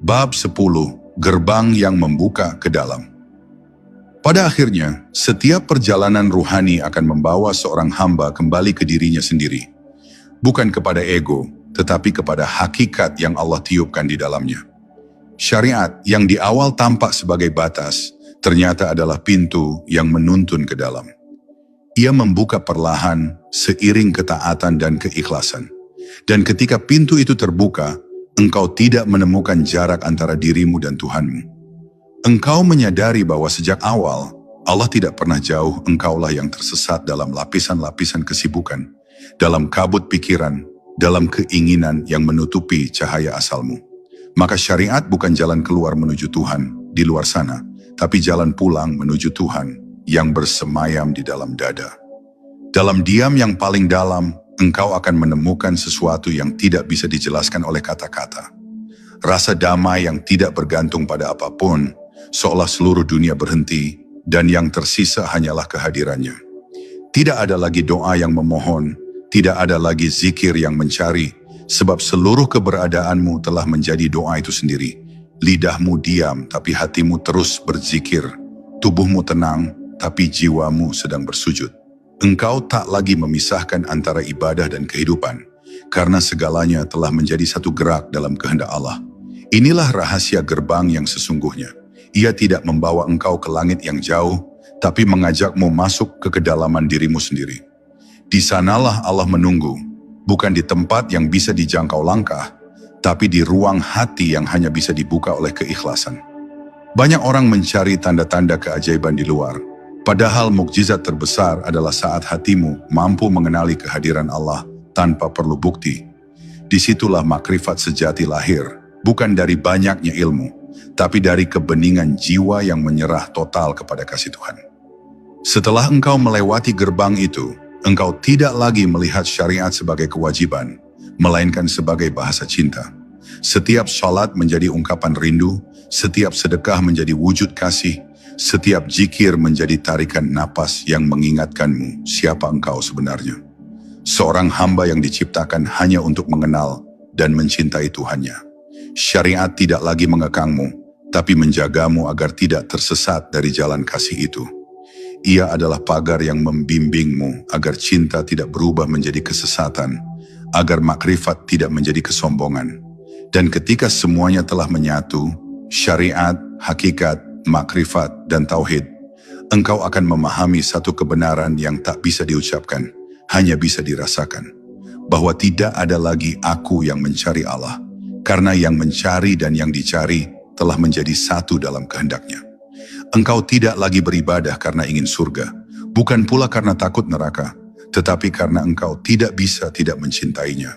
Bab 10. Gerbang yang membuka ke dalam. Pada akhirnya, setiap perjalanan ruhani akan membawa seorang hamba kembali ke dirinya sendiri. Bukan kepada ego, tetapi kepada hakikat yang Allah tiupkan di dalamnya. Syariat yang di awal tampak sebagai batas, ternyata adalah pintu yang menuntun ke dalam. Ia membuka perlahan, seiring ketaatan dan keikhlasan. Dan ketika pintu itu terbuka, engkau tidak menemukan jarak antara dirimu dan Tuhanmu. Engkau menyadari bahwa sejak awal, Allah tidak pernah jauh, engkaulah yang tersesat dalam lapisan-lapisan kesibukan, dalam kabut pikiran, dalam keinginan yang menutupi cahaya asalmu. Maka syariat bukan jalan keluar menuju Tuhan di luar sana, tapi jalan pulang menuju Tuhan yang bersemayam di dalam dada. Dalam diam yang paling dalam, engkau akan menemukan sesuatu yang tidak bisa dijelaskan oleh kata-kata. Rasa damai yang tidak bergantung pada apapun, seolah seluruh dunia berhenti, dan yang tersisa hanyalah kehadirannya. Tidak ada lagi doa yang memohon, tidak ada lagi zikir yang mencari, sebab seluruh keberadaanmu telah menjadi doa itu sendiri. Lidahmu diam, tapi hatimu terus berzikir. Tubuhmu tenang, tapi jiwamu sedang bersujud. Engkau tak lagi memisahkan antara ibadah dan kehidupan, karena segalanya telah menjadi satu gerak dalam kehendak Allah. Inilah rahasia gerbang yang sesungguhnya. Ia tidak membawa engkau ke langit yang jauh, tapi mengajakmu masuk ke kedalaman dirimu sendiri. Di sanalah Allah menunggu, bukan di tempat yang bisa dijangkau langkah, tapi di ruang hati yang hanya bisa dibuka oleh keikhlasan. Banyak orang mencari tanda-tanda keajaiban di luar, padahal mukjizat terbesar adalah saat hatimu mampu mengenali kehadiran Allah tanpa perlu bukti. Disitulah makrifat sejati lahir, bukan dari banyaknya ilmu, tapi dari kebeningan jiwa yang menyerah total kepada kasih Tuhan. Setelah engkau melewati gerbang itu, engkau tidak lagi melihat syariat sebagai kewajiban, melainkan sebagai bahasa cinta. Setiap salat menjadi ungkapan rindu, setiap sedekah menjadi wujud kasih, setiap zikir menjadi tarikan napas yang mengingatkanmu siapa engkau sebenarnya. Seorang hamba yang diciptakan hanya untuk mengenal dan mencintai Tuhannya. Syariat tidak lagi mengekangmu, tapi menjagamu agar tidak tersesat dari jalan kasih itu. Ia adalah pagar yang membimbingmu agar cinta tidak berubah menjadi kesesatan, agar makrifat tidak menjadi kesombongan. Dan ketika semuanya telah menyatu, syariat, hakikat, makrifat, dan tauhid, engkau akan memahami satu kebenaran yang tak bisa diucapkan, hanya bisa dirasakan. Bahwa tidak ada lagi aku yang mencari Allah, karena yang mencari dan yang dicari telah menjadi satu dalam kehendaknya. Engkau tidak lagi beribadah karena ingin surga, bukan pula karena takut neraka, tetapi karena engkau tidak bisa tidak mencintainya.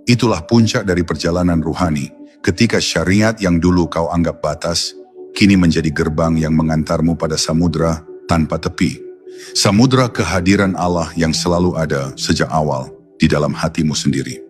Itulah puncak dari perjalanan ruhani, ketika syariat yang dulu kau anggap batas, kini menjadi gerbang yang mengantarmu pada samudra tanpa tepi. Samudra kehadiran Allah yang selalu ada sejak awal di dalam hatimu sendiri.